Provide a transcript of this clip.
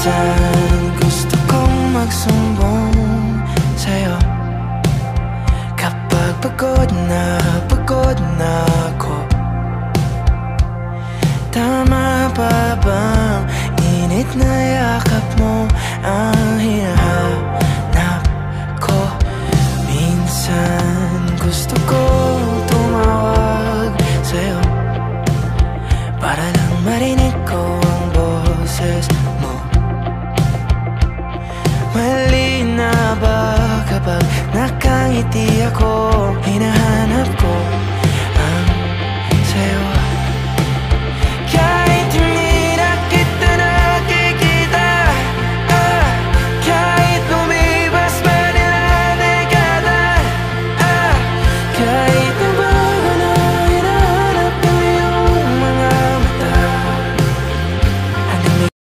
Minsan gusto kong magsumbong sa'yo kapag pagod na ako. Tama pa bang init na yakap mo ang hinahanap ko? Minsan gusto kong tumawag sa'yo para lang marinig ko ang boses mo. Mali na ba kapag nakangiti ako?